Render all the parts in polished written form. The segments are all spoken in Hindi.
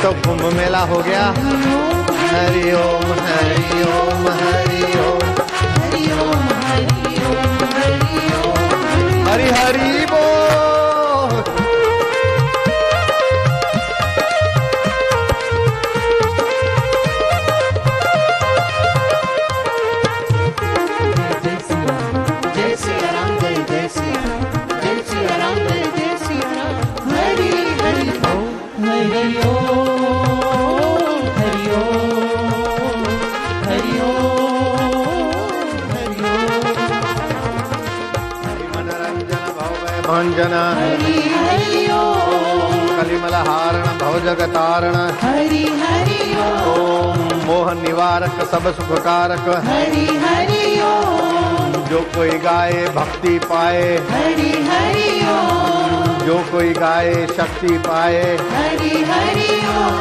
तो कुंभ मेला हो गया। हरि ओम हरि ओम हरि ओम हरि ओम हरि ओम हरि ओम हरि हरि बोल। जय सिया राम जय सिया राम जय सिया राम जय सिया राम जय सिया राम। हरि हरि ओम हरि ओम हरि ओम हरि ओम हरि ओम मनरंजन भवभय भंजन हरि हरि ओम कलिमलहारण भवजगतारण हरि हरि ओम ओम मोह निवारक सब सुखकारक। हरि हरि ओम जो कोई गाए भक्ति पाए, हरि हरि ओम जो कोई गाए शक्ति पाए। हरि हरि ओम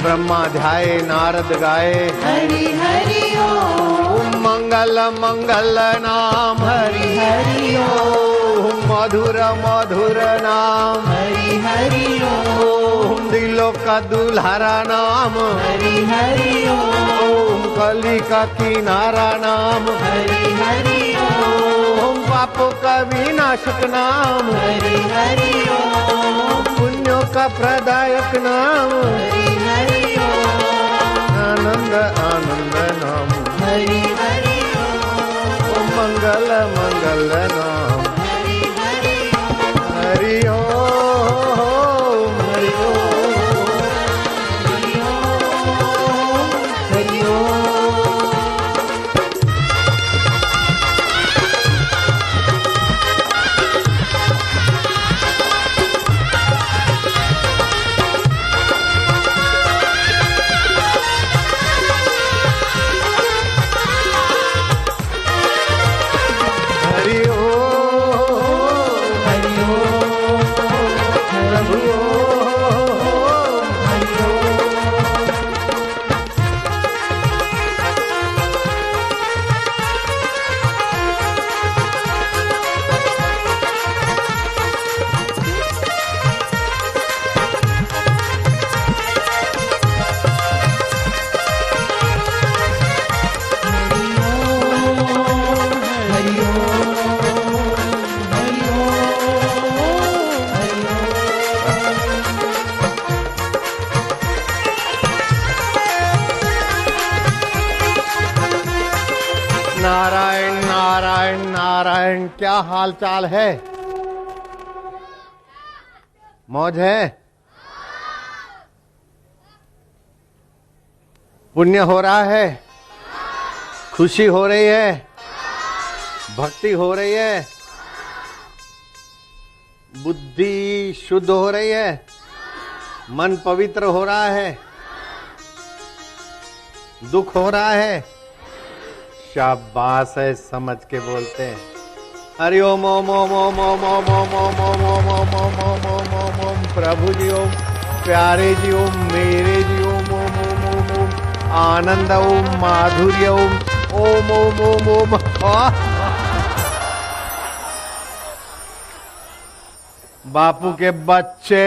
ब्रह्मा ध्याए नारद गाए। हरि हरि ओम मंगल मंगल नाम हरि हरि ओम मधुर मधुर नाम। हरि हरि ओम ओम दिलों का दुल्हारा नाम। हरि हरि ओम ओम कली का किनारा नाम। हरि हरि ओम ओम पापों का विनाशक नाम। हरि हरि ओम पुण्यों का प्रदायक नाम। हरि हरि ओम आनंद आनंद नाम। हरि हरि ओम ओम मंगल मंगल नाम। हरि हरि ओम हरि ओम हरि ओम हरि ओम हरि ओम हरि ओम हरि ओम प्रभु ओम हरि ओम हरि ओम हरि ओम हरि नारायण नारायण नारायण। क्या हाल चाल है? मौज है? पुण्य हो रहा है? खुशी हो रही है? भक्ति हो रही है? बुद्धि शुद्ध हो रही है? मन पवित्र हो रहा है? दुख हो रहा है? शाबाश है, समझ के बोलते हैं। हरि ओम ओम ओम ओम ओम ओम ओम ओम ओम ओम ओम ओम ओम ओम ओम ओम प्रभु जी ओम, प्यारे जी ओम, मेरे जी ओम ओम ओम ओम ओम आनंद ओम, माधुर्य ओम ओम ओम ओम ओम। बापू के बच्चे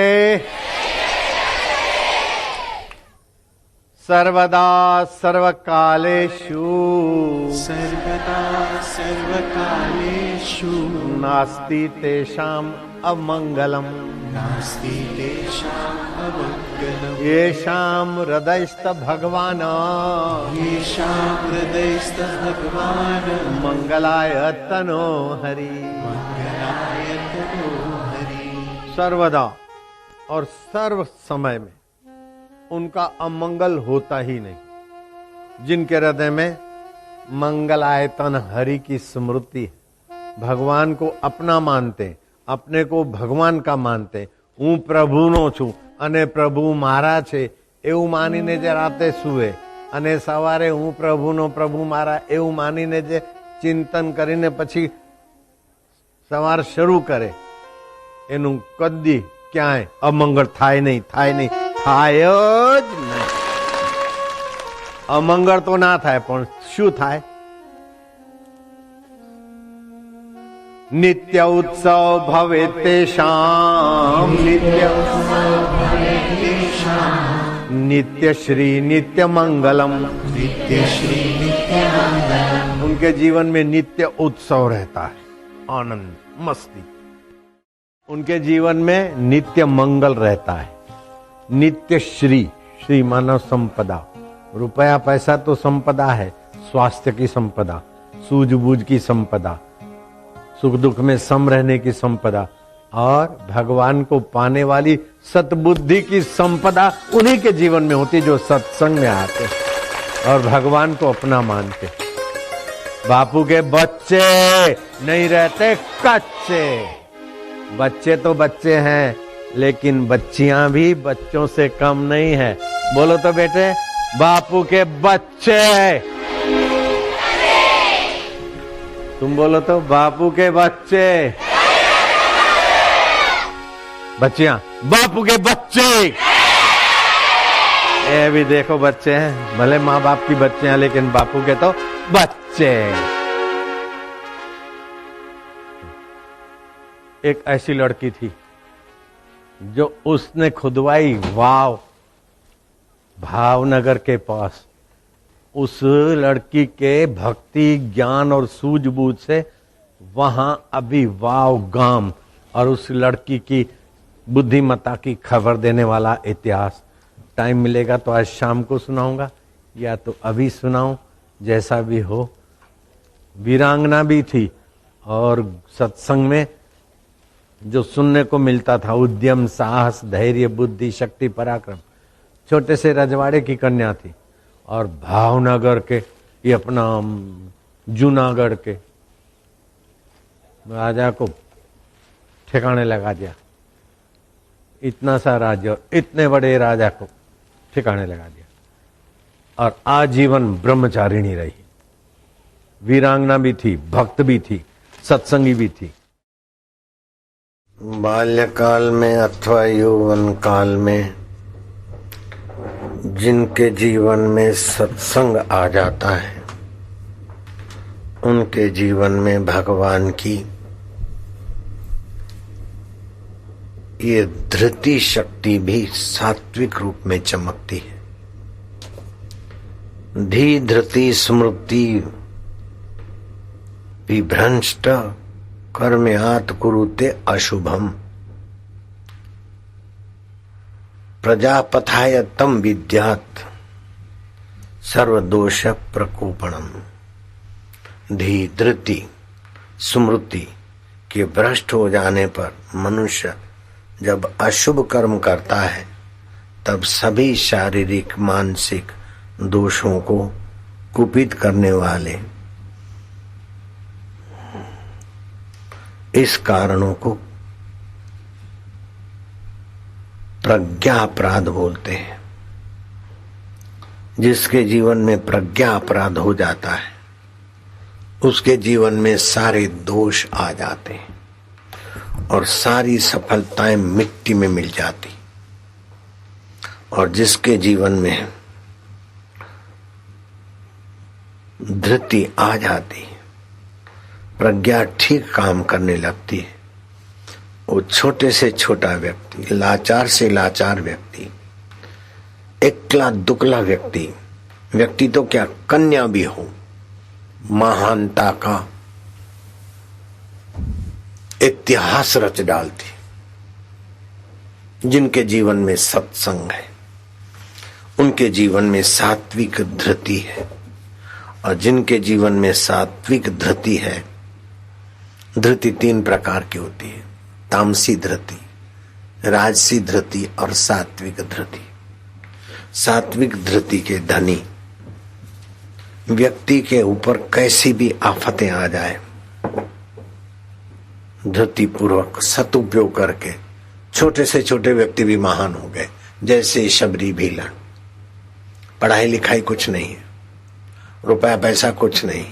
सर्वदा सर्वकालेषु सर्वदा सर्वकालेषु नास्ति तेषाम् अमंगलम् नास्ति तेषाम् अमङ्गलम् येषां हृदयस्थ भगवान् येषां हृदयस्थः भगवान् मंगलाय तनो हरि। मङ्गलाय तनो हरि। सर्वदा और सर्व समय में उनका अमंगल होता ही नहीं। जिनके हृदय में मंगलायतन हरि की स्मृति है, भगवान को अपना मानते, अपने को भगवान का मानते, હું પ્રભુનો છું અને પ્રભુ મારા છે એવું માનીને જે રાતે સૂવે અને સવારે હું પ્રભુનો પ્રભુ મારા એવું માનીને જે ચિંતન કરીને પછી સવાર શરૂ કરે, એનું કદી ક્યાંય અમંગળ થાય નહીં, થાય નહીં, થાય જ નહીં। અમંગળ તો ના થાય, પણ શું થાય? नित्य उत्सव भवे तेषां, नित्य उत्सव भवे तेषां नित्य श्री नित्य मंगलम। नित्य श्री नित्य मंगलम। उनके जीवन में नित्य उत्सव रहता है, आनंद मस्ती। उनके जीवन में नित्य मंगल रहता है, नित्य श्री। श्री मानव संपदा, रुपया पैसा तो संपदा है, स्वास्थ्य की संपदा, सूझबूझ की संपदा, सुख दुख में सम रहने की संपदा, और भगवान को पाने वाली सतबुद्धि की संपदा उन्हीं के जीवन में होती जो सत्संग में आते और भगवान को अपना मानते। बापू के बच्चे नहीं रहते कच्चे। बच्चे तो बच्चे हैं, लेकिन बच्चियां भी बच्चों से कम नहीं है। बोलो तो बेटे, बापू के बच्चे। तुम बोलो तो, बापू के बच्चे। बच्चियां, बापू के बच्चे। ये भी देखो बच्चे हैं, भले माँ बाप की बच्चे हैं, लेकिन बापू के तो बच्चे। एक ऐसी लड़की थी जो उसने खुदवाई वाव भावनगर के पास। उस लड़की के भक्ति ज्ञान और सूझबूझ से वहां अभी वाव गांव और उस लड़की की बुद्धिमत्ता की खबर देने वाला इतिहास। टाइम मिलेगा तो आज शाम को सुनाऊंगा या तो अभी सुनाऊं, जैसा भी हो। वीरांगना भी थी और सत्संग में जो सुनने को मिलता था, उद्यम, साहस, धैर्य, बुद्धि, शक्ति, पराक्रम। छोटे से रजवाड़े की कन्या थी और भावनगर के, ये अपना जूनागढ़ के राजा को ठिकाने लगा दिया। इतना सा राज्य और इतने बड़े राजा को ठिकाने लगा दिया और आजीवन ब्रह्मचारिणी रही। वीरांगना भी थी, भक्त भी थी, सत्संगी भी थी। बाल्यकाल में अथवा यौवन काल में जिनके जीवन में सत्संग आ जाता है, उनके जीवन में भगवान की ये धृति शक्ति भी सात्विक रूप में चमकती है। धी धृति स्मृति विभ्रंष्ट कर्मयात कुरुते अशुभम प्रजापथाय तम विद्यात् सर्वदोष प्रकोपणम। धी धृति स्मृति के भ्रष्ट हो जाने पर मनुष्य जब अशुभ कर्म करता है, तब सभी शारीरिक मानसिक दोषों को कुपित करने वाले इस कारणों को प्रज्ञा अपराध बोलते हैं। जिसके जीवन में प्रज्ञा अपराध हो जाता है, उसके जीवन में सारे दोष आ जाते हैं और सारी सफलताएं मिट्टी में मिल जाती। और जिसके जीवन में धृति आ जाती, प्रज्ञा ठीक काम करने लगती है, वो छोटे से छोटा व्यक्ति, लाचार से लाचार व्यक्ति, एकला दुकला व्यक्ति तो क्या, कन्या भी हो, महानता का इतिहास रच डालती। जिनके जीवन में सत्संग है, उनके जीवन में सात्विक धृति है। और जिनके जीवन में सात्विक धृति है, धृति 3 प्रकार की होती है, तामसी धृति, राजसी धृति और सात्विक धृति। सात्विक धृति के धनी व्यक्ति के ऊपर कैसी भी आफतें आ जाए, धृति पूर्वक सदुपयोग करके छोटे से छोटे व्यक्ति भी महान हो गए। जैसे शबरी भीलन, पढ़ाई लिखाई कुछ नहीं है, रुपया पैसा कुछ नहीं,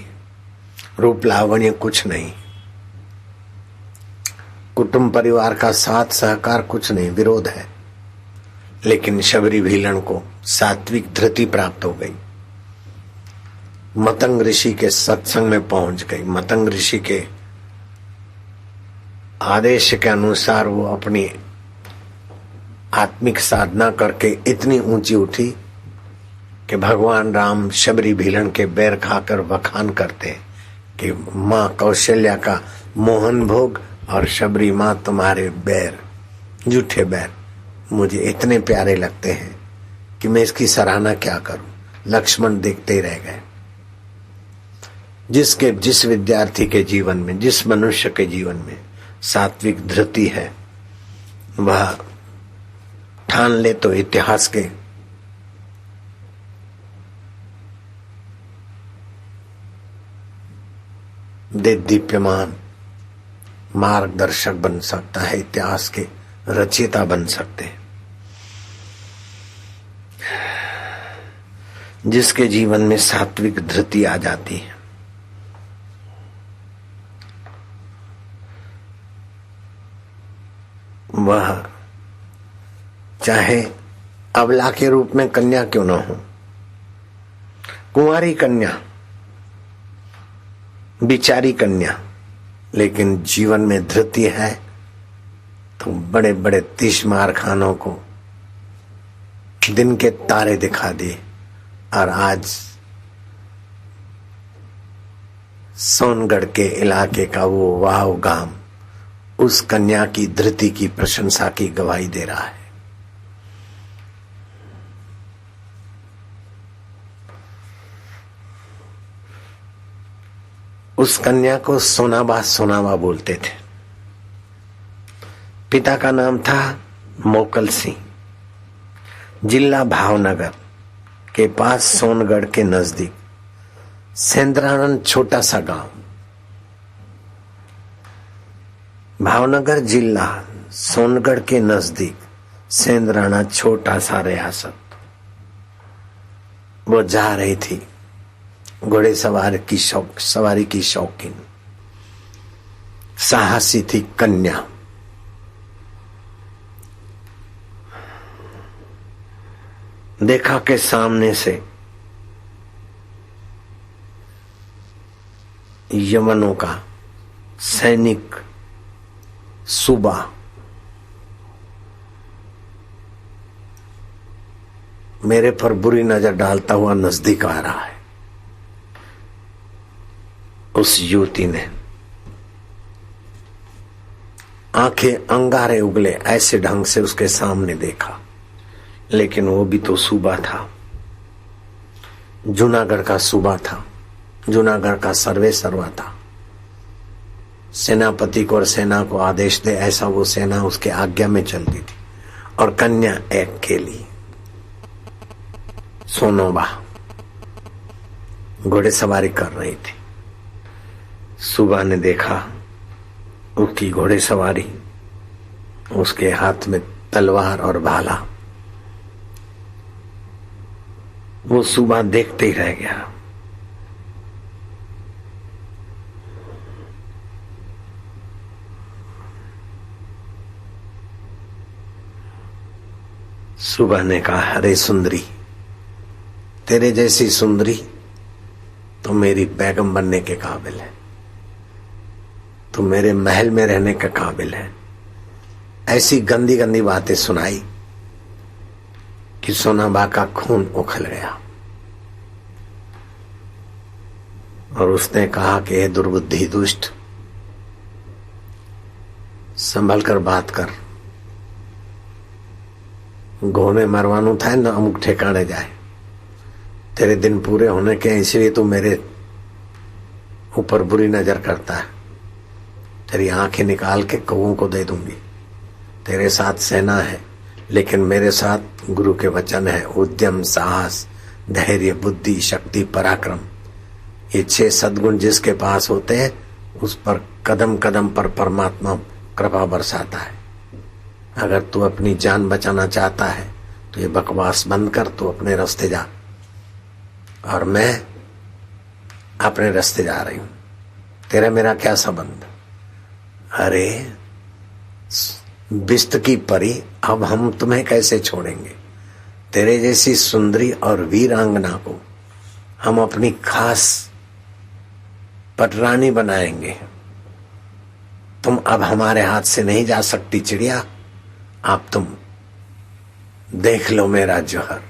रूप लावण्य कुछ नहीं, कुटुंब परिवार का साथ सहकार कुछ नहीं, विरोध है, लेकिन शबरी भीलन को सात्विक धृति प्राप्त हो गई। मतंग ऋषि के सत्संग में पहुंच गई। मतंग ऋषि के आदेश के अनुसार वो अपनी आत्मिक साधना करके इतनी ऊंची उठी कि भगवान राम शबरी भीलन के बैर खाकर वखान करते कि माँ कौशल्या का मोहन भोग और शबरी माँ तुम्हारे बैर, झूठे बैर मुझे इतने प्यारे लगते हैं कि मैं इसकी सराहना क्या करूं। लक्ष्मण देखते ही रह गए। जिस विद्यार्थी के जीवन में, जिस मनुष्य के जीवन में सात्विक धृति है, वह ठान ले तो इतिहास के दीप्यमान मार्गदर्शक बन सकता है, इतिहास के रचयिता बन सकते हैं। जिसके जीवन में सात्विक धृति आ जाती है, वह चाहे अबला के रूप में कन्या क्यों न हो, कुंवारी कन्या, बिचारी कन्या, लेकिन जीवन में धृति है तो बड़े बड़े तीसमार खानों को दिन के तारे दिखा दिए। और आज सोनगढ़ के इलाके का वो वाव गांव उस कन्या की धृति की प्रशंसा की गवाही दे रहा है। उस कन्या को सोनाबा बोलते थे। पिता का नाम था मोकल सिंह। जिला भावनगर के पास सोनगढ़ के नजदीक सेंद्रानंद छोटा सा गांव। भावनगर जिला सोनगढ़ के नजदीक सेंद्राना छोटा सा रियासत। वो जा रही थी घोड़े सवारी की शौकीन, साहसी थी कन्या। देखा के सामने से यमनों का सैनिक सूबा मेरे पर बुरी नजर डालता हुआ नजदीक आ रहा है। उस युवती ने आंखें अंगारे उगले ऐसे ढंग से उसके सामने देखा, लेकिन वो भी तो सूबा था, जूनागढ़ का सूबा था, जूनागढ़ का सर्वे सर्वा था। सेनापति को और सेना को आदेश दे ऐसा वो सेना उसके आज्ञा में चलती थी। और कन्या एक अकेली सोनोबा घोड़े सवारी कर रही थी। सुबह ने देखा उसकी घोड़े सवारी, उसके हाथ में तलवार और भाला। वो सुबह देखते ही रह गया। सुबह ने कहा, अरे सुंदरी, तेरे जैसी सुंदरी तो मेरी बेगम बनने के काबिल है, तो मेरे महल में रहने के काबिल है। ऐसी गंदी गंदी बातें सुनाई कि सोनाबा का खून उखल गया। और उसने कहा कि हे दुर्बुद्धि दुष्ट, संभल कर बात कर, घोड़े मरवानू था न अमुक ठिकाने जाए। तेरे दिन पूरे होने के, इसलिए तू मेरे ऊपर बुरी नजर करता है। तेरी आंखें निकाल के कौओं को दे दूंगी। तेरे साथ सेना है, लेकिन मेरे साथ गुरु के वचन है, उद्यम, साहस, धैर्य, बुद्धि, शक्ति, पराक्रम। ये 6 सद्गुण जिसके पास होते हैं उस पर कदम कदम पर परमात्मा कृपा बरसाता है। अगर तू अपनी जान बचाना चाहता है तो ये बकवास बंद कर, तू अपने रास्ते जा और मैं अपने रास्ते जा रही हूं। तेरा मेरा क्या संबंध? अरे बिस्त की परी, अब हम तुम्हें कैसे छोड़ेंगे? तेरे जैसी सुंदरी और वीरांगना को हम अपनी खास पटरानी बनाएंगे। तुम अब हमारे हाथ से नहीं जा सकती चिड़िया, अब तुम देख लो मेरा जौहर,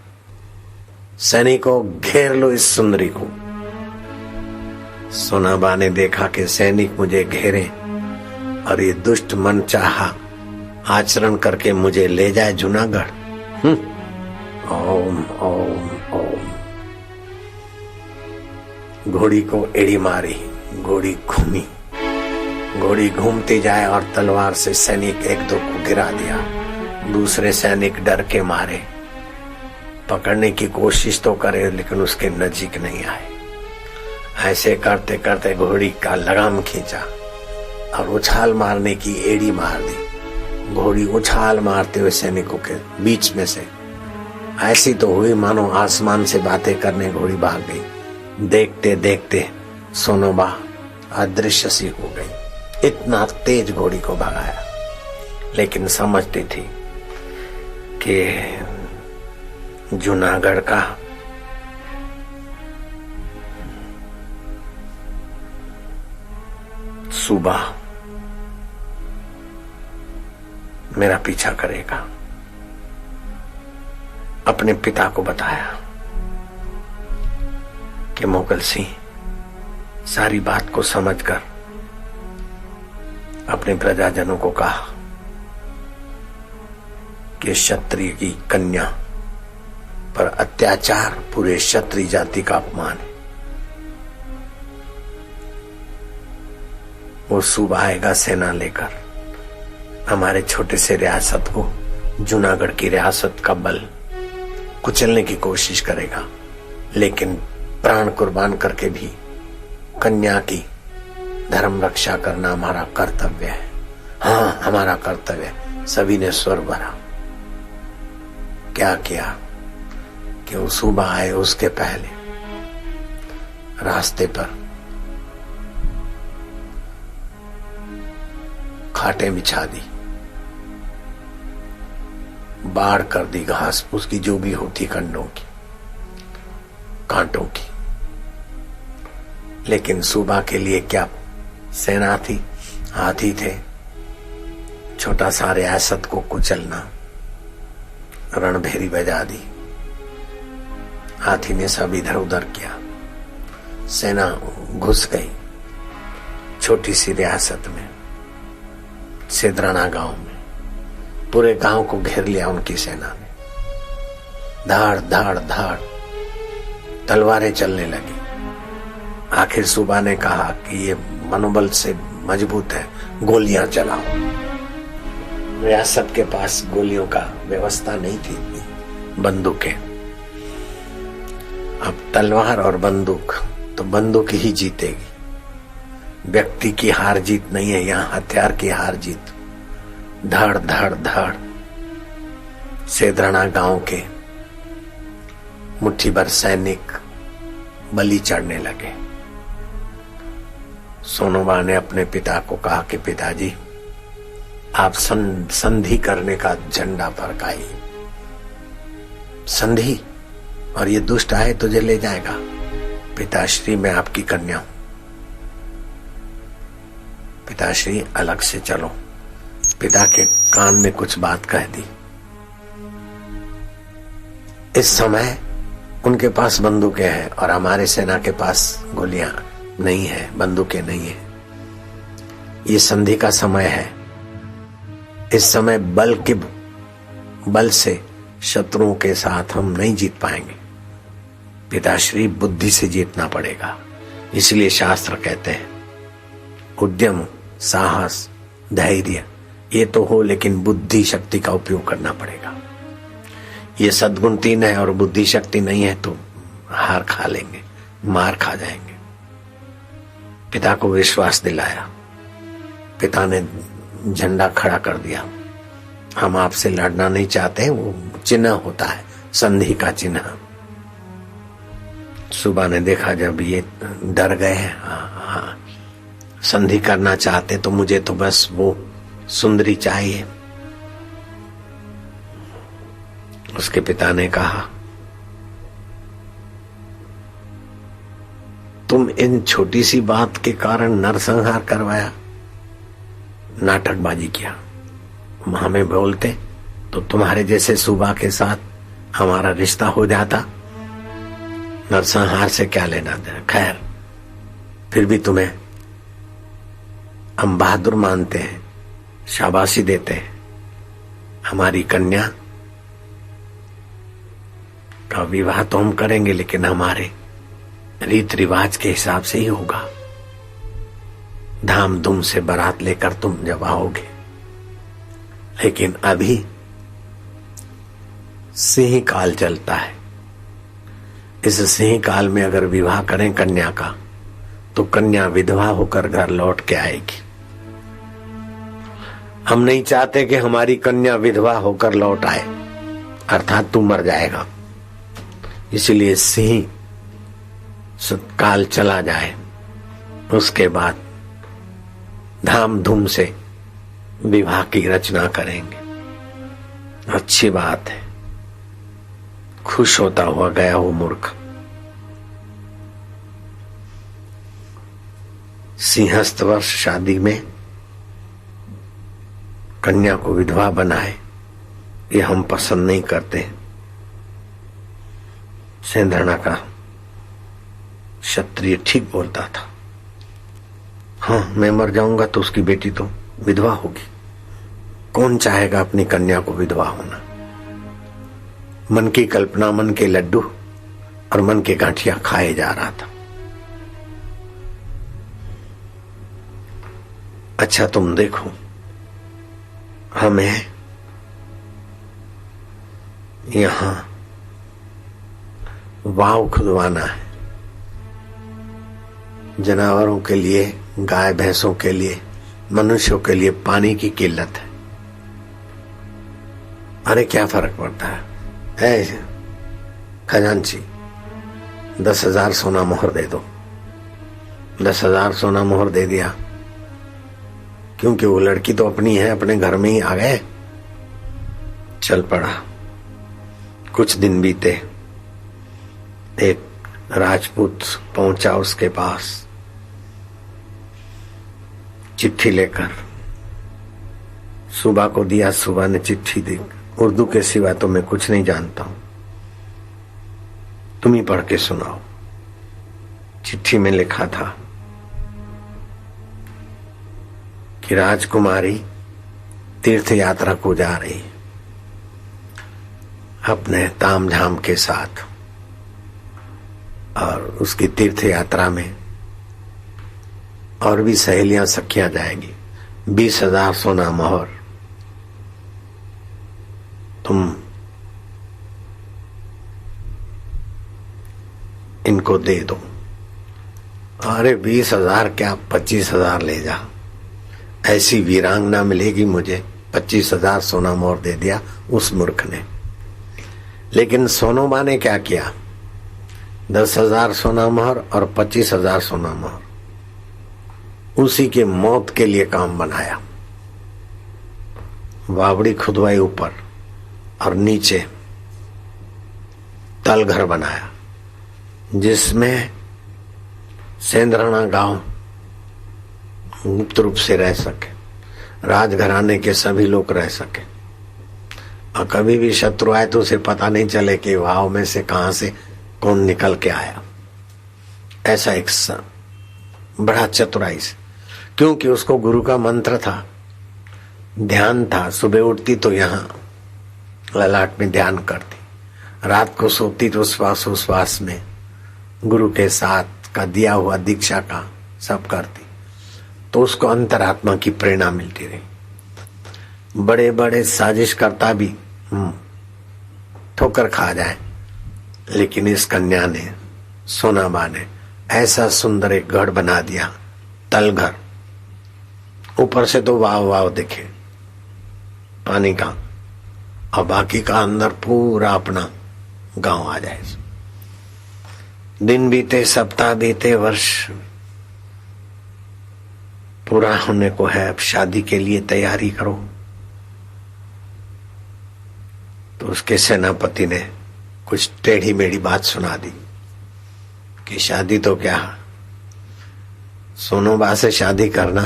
सैनिकों घेर लो इस सुंदरी को। सोनाबा ने देखा कि सैनिक मुझे घेरे और ये दुष्ट मन चाहा आचरण करके मुझे ले जाए जूनागढ़। ओम ओम ओम। घोड़ी को एड़ी मारी, घोड़ी घूमी, घोड़ी घूमती जाए और तलवार से सैनिक एक दो को गिरा दिया। दूसरे सैनिक डर के मारे, पकड़ने की कोशिश तो करे लेकिन उसके नजीक नहीं आए। ऐसे करते करते घोड़ी का लगाम खींचा और उछाल मारने की एड़ी मार दी। घोड़ी उछाल मारते हुए सैनिकों के बीच में से ऐसी तो हुई मानो आसमान से बातें करने घोड़ी भाग गई। देखते देखते सोनोबा अदृश्य सी हो गई। इतना तेज घोड़ी को भगाया, लेकिन समझती थी कि जूनागढ़ का सूबा मेरा पीछा करेगा। अपने पिता को बताया कि मोगल सिंह सारी बात को समझकर अपने प्रजाजनों को कहा कि क्षत्रिय की कन्या पर अत्याचार पूरे क्षत्रिय जाति का अपमान है। वो सूबा आएगा सेना लेकर, हमारे छोटे से रियासत को, जूनागढ़ की रियासत का बल कुचलने की कोशिश करेगा, लेकिन प्राण कुर्बान करके भी कन्या की धर्म रक्षा करना हमारा कर्तव्य है। हाँ, हमारा कर्तव्य है। सभी ने स्वर भरा। क्या किया कि वो सूबा आए उसके पहले रास्ते पर खाटें बिछा दी, बाढ़ कर दी घास उसकी जो भी होती कंडों की, कांटों की। लेकिन सूबा के लिए क्या सेना थी, हाथी थे। छोटा सा रियासत को कुचलना, रणभेरी बजा दी। हाथी ने सब इधर उधर किया, सेना घुस गई छोटी सी रियासत में, सिदराना गांव में। पूरे गांव को घेर लिया उनकी सेना ने। धाड़ धाड़ धाड़ तलवारें चलने लगी। आखिर सूबा ने कहा कि ये मनोबल से मजबूत है, गोलियां चलाओ। रियासत के पास गोलियों का व्यवस्था नहीं थी, बंदूकें। अब तलवार और बंदूक तो बंदूक ही जीतेगी। व्यक्ति की हार जीत नहीं है, यहाँ हथियार की हार जीत। धड़ धड़ धड़ सेदराना गांव के मुट्ठी भर सैनिक बलि चढ़ने लगे। सोनोबा ने अपने पिता को कहा कि पिताजी, आप संधि करने का झंडा फरकाइए। संधि? और ये दुष्ट आए तुझे ले जाएगा। पिताश्री, मैं आपकी कन्या हूं। पिताश्री, अलग से चलो। पिता के कान में कुछ बात कह दी। इस समय उनके पास बंदूकें हैं और हमारे सेना के पास गोलियां नहीं है, बंदूकें नहीं है। ये संधि का समय है। इस समय बल से शत्रुओं के साथ हम नहीं जीत पाएंगे। पिताश्री, बुद्धि से जीतना पड़ेगा। इसलिए शास्त्र कहते हैं उद्यम, साहस, धैर्य ये तो हो, लेकिन बुद्धि शक्ति का उपयोग करना पड़ेगा। ये सद्गुण तीन है और बुद्धि शक्ति नहीं है तो हार खा लेंगे, मार खा जाएंगे। पिता को विश्वास दिलाया। पिता ने झंडा खड़ा कर दिया। हम आपसे लड़ना नहीं चाहते, वो चिन्ह होता है, संधि का चिन्ह। सुबह ने देखा जब ये डर गए हैं, हाँ, संधि करना चाहते तो मुझे तो बस वो सुंदरी चाहिए। उसके पिता ने कहा, तुम इन छोटी सी बात के कारण नरसंहार करवाया, नाटकबाजी किया। हमें बोलते तो तुम्हारे जैसे सुबह के साथ हमारा रिश्ता हो जाता। नरसंहार से क्या लेना देना। खैर, फिर भी तुम्हें हम बहादुर मानते हैं, शाबाशी देते हैं। हमारी कन्या का विवाह तो हम करेंगे, लेकिन हमारे रीत रिवाज के हिसाब से ही होगा। धाम धूम से बारात लेकर तुम जब आओगे, लेकिन अभी सिंह काल चलता है। इस सिंह काल में अगर विवाह करें कन्या का, तो कन्या विधवा होकर घर लौट के आएगी। हम नहीं चाहते कि हमारी कन्या विधवा होकर लौट आए, अर्थात तू मर जाएगा। इसलिए सिंह काल चला जाए, उसके बाद धाम धूम से विवाह की रचना करेंगे। अच्छी बात है। खुश होता हुआ गया वो मूर्ख। सिंहस्थ वर्ष शादी में कन्या को विधवा बनाए, ये हम पसंद नहीं करते। सेंधरणा का क्षत्रिय ठीक बोलता था। हाँ, मैं मर जाऊंगा तो उसकी बेटी तो विधवा होगी। कौन चाहेगा अपनी कन्या को विधवा होना। मन की कल्पना, मन के लड्डू और मन के गांठिया खाए जा रहा था। अच्छा, तुम देखो, हमें यहां वाव खुदवाना है। जानवरों के लिए, गाय भैंसों के लिए, मनुष्यों के लिए पानी की किल्लत है। अरे क्या फर्क पड़ता है। खजांची 10,000 सोना मोहर दे दो। 10,000 सोना मोहर दे दिया, क्योंकि वो लड़की तो अपनी है, अपने घर में ही आ गए। चल पड़ा। कुछ दिन बीते, एक राजपूत पहुंचा उसके पास चिट्ठी लेकर। सुबह को दिया, सुबह ने चिट्ठी दी। उर्दू के सिवा तो मैं कुछ नहीं जानता हूं, तुम ही पढ़ के सुनाओ। चिट्ठी में लिखा था कि राजकुमारी तीर्थ यात्रा को जा रही है अपने ताम झाम के साथ, और उसकी तीर्थ यात्रा में और भी सहेलियां सखियां जाएगी। 20,000 सोना मोहर तुम इनको दे दो। अरे 20,000 क्या, 25,000 ले जा। ऐसी वीरांगना मिलेगी मुझे। 25,000 सोना मोहर दे दिया उस मूर्ख ने। लेकिन सोनोबा ने क्या किया, 10,000 सोना मोहर और 25,000 सोना मोहर उसी के मौत के लिए काम बनाया। वावड़ी खुदवाई ऊपर और नीचे तल घर बनाया, जिसमें सेंधरणा गांव गुप्त रूप से रह सके, राजघराने के सभी लोग रह सके, और कभी भी शत्रु आए तो उसे पता नहीं चले कि वाव में से कहां से कौन निकल के आया। ऐसा एक बड़ा चतुराई से, क्योंकि उसको गुरु का मंत्र था, ध्यान था। सुबह उठती तो यहाँ ललाट में ध्यान करती, रात को सोती तो श्वास में गुरु के साथ का दिया हुआ दीक्षा का सब करती, तो उसको अंतरात्मा की प्रेरणा मिलती रही। बड़े बड़े साजिश करता भी ठोकर खा जाए, लेकिन इस कन्या ने, सोनाबा ने ऐसा सुंदर एक गढ़ बना दिया, तल घर। ऊपर से तो वाव वाव दिखे पानी का, और बाकी का अंदर पूरा अपना गांव आ जाए। दिन बीते, सप्ताह बीते, वर्ष पूरा होने को है। अब शादी के लिए तैयारी करो। तो उसके सेनापति ने कुछ टेढ़ी मेढ़ी बात सुना दी कि शादी तो क्या, सोनोबा से शादी करना,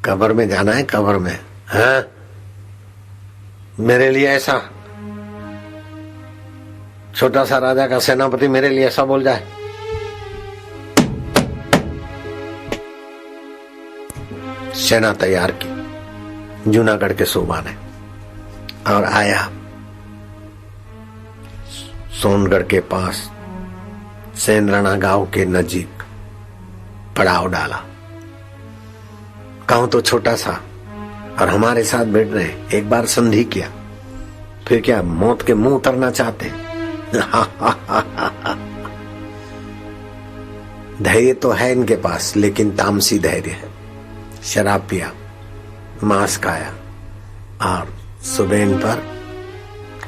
कब्र में जाना है, कब्र में। हाँ, मेरे लिए ऐसा छोटा सा राजा का सेनापति मेरे लिए ऐसा बोल जाए। सेना तैयार की जूनागढ़ के सूबा ने और आया सोनगढ़ के पास सेंद्रणा गांव के नजीक पड़ाव डाला। गांव तो छोटा सा और हमारे साथ बैठ रहे। एक बार संधि किया, फिर क्या मौत के मुंह उतरना चाहते हैं। धैर्य तो है इनके पास, लेकिन तामसी धैर्य है। शराब पिया, मांस खाया और सुबह इन पर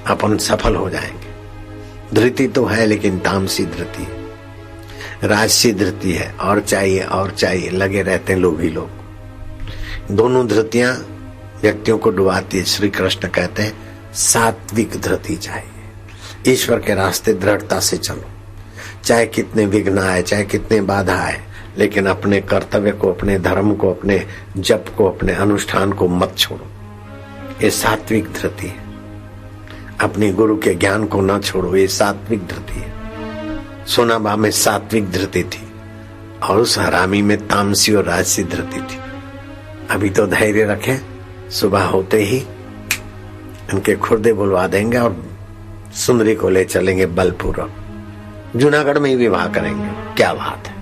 अपन सफल हो जाएंगे। धृति तो है, लेकिन तामसी धृति है, राजसी धृति है। और चाहिए लगे रहते हैं लोभी लोग। दोनों धृतियां व्यक्तियों को डुबाती है। श्री कृष्ण कहते हैं सात्विक धृति चाहिए। ईश्वर के रास्ते दृढ़ता से चलो, चाहे कितने विघ्न आए, चाहे कितने बाधा आए, लेकिन अपने कर्तव्य को, अपने धर्म को, अपने जप को, अपने अनुष्ठान को मत छोड़ो। ये सात्विक धृति है। अपने गुरु के ज्ञान को न छोड़ो, ये सात्विक धृति है। सोनाबा में सात्विक धृति थी और उस हरामी में तामसी और राजसी धृति थी। अभी तो धैर्य रखें, सुबह होते ही इनके खुर्दे बुलवा देंगे और सुंदरी को ले चलेंगे बलपूर्वक। जूनागढ़ में ही विवाह करेंगे। क्या बात है,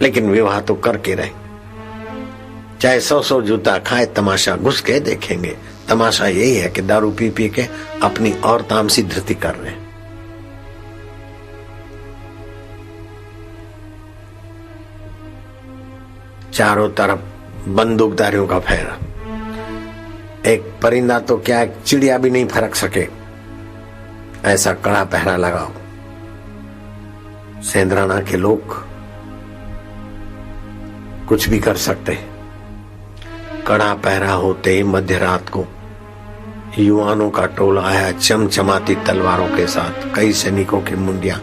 लेकिन विवाह तो करके रहेंगे। चाहे 100 जूता खाए, तमाशा घुस के देखेंगे। तमाशा यही है कि दारू पी पी के अपनी और तामसी धृति कर रहे हैं। चारों तरफ बंदूकधारियों का फेरा। एक परिंदा तो क्या, एक चिड़िया भी नहीं फरक सके, ऐसा कड़ा पहरा लगाओ। सेंद्राना के लोग कुछ भी कर सकते हैं। कड़ा पहरा होते ही मध्य रात को युवानों का टोला आया, चमचमाती तलवारों के साथ। कई सैनिकों की मुंडियां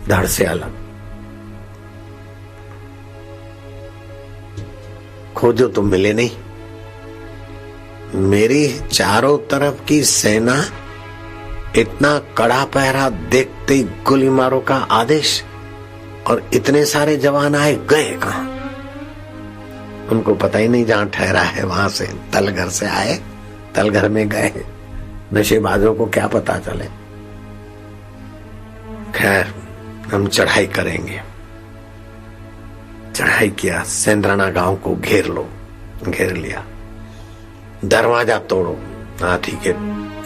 धड़ से अलग। खोजो तो मिले नहीं। मेरी चारों तरफ की सेना, इतना कड़ा पहरा, देखते ही गोली मारो का आदेश, और इतने सारे जवान आए, गए कहां? उनको पता ही नहीं जहां ठहरा है वहां से तलघर से आए, तलघर में गए। नशेबाजों को क्या पता चले। खैर, हम चढ़ाई करेंगे। चढ़ाई किया, सेंद्राना गांव को घेर लो। घेर लिया, दरवाजा तोड़ो। हाथी के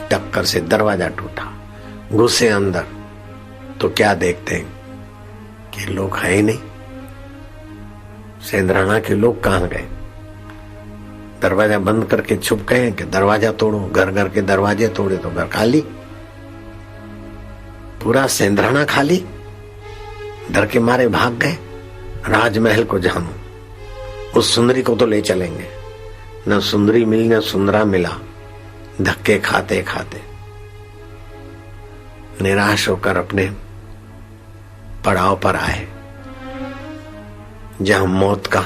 टक्कर से दरवाजा टूटा। घुसे अंदर तो क्या देखते हैं कि लोग है ही नहीं। सेंद्राना के लोग कहां गए? दरवाजा बंद करके छुप गए कि दरवाजा तोड़ो। घर घर के दरवाजे तोड़े तो घर खाली, पूरा सेंद्राना खाली। डर के मारे भाग गए। राजमहल को जानो, उस सुंदरी को तो ले चलेंगे। न सुंदरी मिली, न सुंदरा मिला। धक्के खाते खाते निराश होकर अपने पड़ाव पर आए, जहां मौत का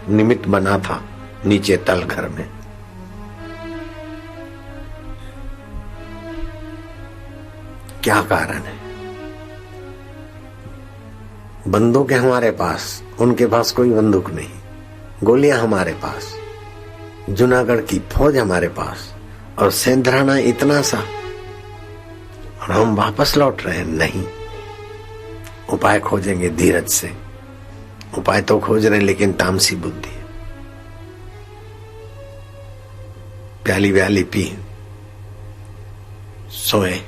निमित्त बना था, नीचे तलघर में। क्या कारण है? बंदूक है हमारे पास, उनके पास कोई बंदूक नहीं। गोलियां हमारे पास, जूनागढ़ की फौज हमारे पास, और सेंद्राना इतना सा, और हम वापस लौट रहे हैं। नहीं, उपाय खोजेंगे धीरज से। उपाय तो खोज रहे हैं, लेकिन तामसी बुद्धि है। प्याली व्याली पी, सोए।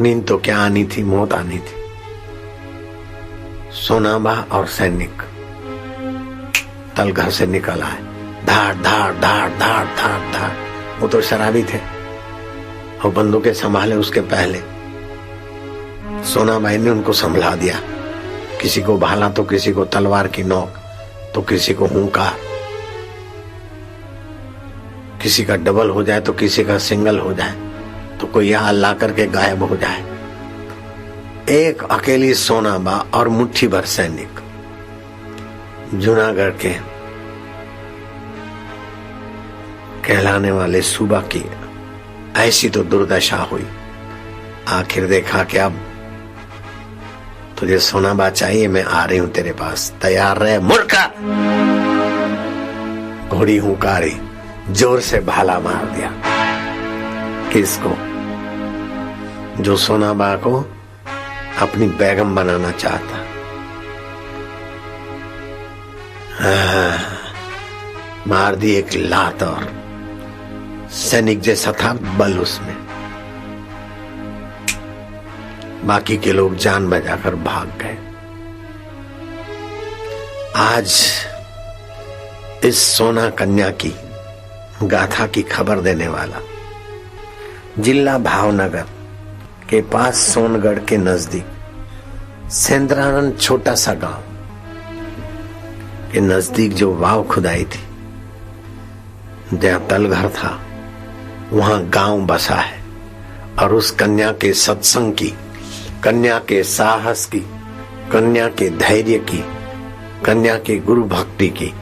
नींद तो क्या आनी थी, मौत आनी थी। सोनाबा और सैनिक तलघर से निकल आए। धाड़ धाड़ धाड़ धाड़ धाड़ धाड़। वो तो शराबी थे और बंदूकें संभाले उसके पहले। सोनाबाई ने उनको संभला दिया। किसी को भाला तो किसी को तलवार की नोक, तो किसी को हुंकार। किसी का डबल हो जाए तो किसी का सिंगल हो जाए, तो कोई यहां ला करके गायब हो जाए। एक अकेली सोनाबा और मुट्ठी भर सैनिक जूनागढ़ के कहलाने वाले सूबा की ऐसी तो दुर्दशा हुई। आखिर देखा कि अब तुझे सोना बा चाहिए, मैं आ रही हूं तेरे पास, तैयार रहे मूर्खा। घोड़ी हुंकारी, जोर से भाला मार दिया। किसको? जो सोना बा को अपनी बेगम बनाना चाहता। मार दी एक लात, और सैनिक जैसा था बल उसमें। बाकी के लोग जान बचाकर भाग गए। आज इस सोना कन्या की गाथा की खबर देने वाला जिला भावनगर के पास सोनगढ़ के नजदीक सेंद्रानंद छोटा सा गांव के नजदीक जो वाव खुदाई थी, जहां तलघर था, वहां गांव बसा है। और उस कन्या के सत्संग की, कन्या के साहस की, कन्या के धैर्य की, कन्या के गुरु भक्ति की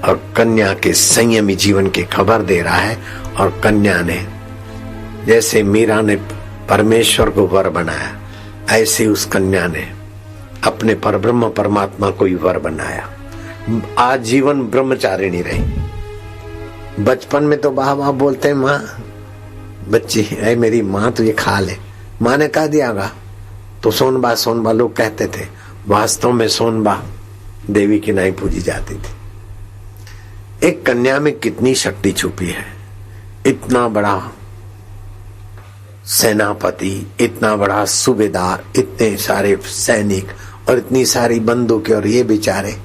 और कन्या के संयमी जीवन की खबर दे रहा है। और कन्या ने, जैसे मीरा ने परमेश्वर को वर बनाया, ऐसे उस कन्या ने अपने परब्रह्म परमात्मा को ही वर बनाया। आज जीवन ब्रह्मचारिणी रही। बचपन में तो बाबा बोलते हैं, माँ बच्ची है मेरी माँ, तो ये खा ले। माँ ने कह दियागा तो सोनबा सोनबा लोग कहते थे। वास्तव में सोनबा देवी की नहीं पूजी जाती थी। एक कन्या में कितनी शक्ति छुपी है। इतना बड़ा सेनापति, इतना बड़ा सूबेदार, इतने सारे सैनिक और इतनी सारी बंदूकें, और ये बेचारे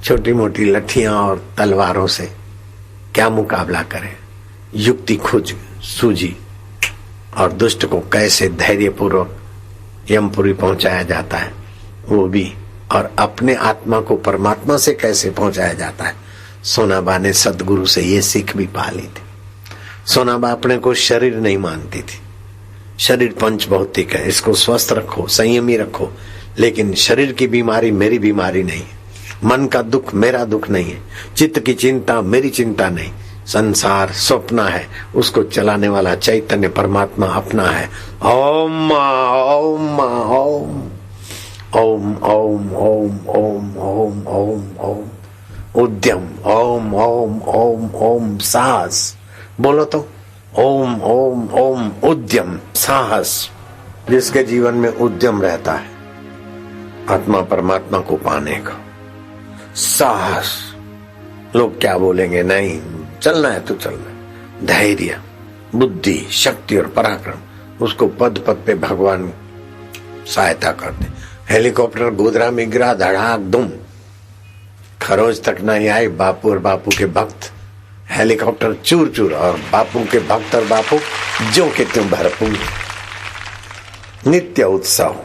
छोटी मोटी लठियां और तलवारों से क्या मुकाबला करें। युक्ति खोज सूझी और दुष्ट को कैसे धैर्यपूर्वक यमपुरी पहुंचाया जाता है वो भी, और अपने आत्मा को परमात्मा से कैसे पहुंचाया जाता है। सोनाबा ने सदगुरु से ये सीख भी पा ली थी। सोनाबा अपने को शरीर नहीं मानती थी। शरीर पंच भौतिक है, इसको स्वस्थ रखो, संयमी रखो, लेकिन शरीर की बीमारी मेरी बीमारी नहीं है, मन का दुख मेरा दुख नहीं है, चित्त की चिंता मेरी चिंता नहीं। संसार स्वप्न है, उसको चलाने वाला चैतन्य परमात्मा अपना है। ओम ओम ओम ओम ओम ओम ओम ओम ओम ओम उद्यम, ओम ओम ओम ओम साहस। बोलो तो, ओम ओम ओम उद्यम साहस। जिसके जीवन में उद्यम रहता है आत्मा परमात्मा को पाने का साहस, लोग क्या बोलेंगे, नहीं चलना है तो चलना है। धैर्य, बुद्धि, शक्ति और पराक्रम, उसको पद पद पे भगवान सहायता करते। हेलीकॉप्टर गोधरा में गिरा, धड़ाक दुम, खरोज तक नहीं आए बापू और बापू के भक्त। हेलीकॉप्टर चूर चूर और बापू के भक्त और बापू जो के तुम भरपूर। नित्य उत्सव,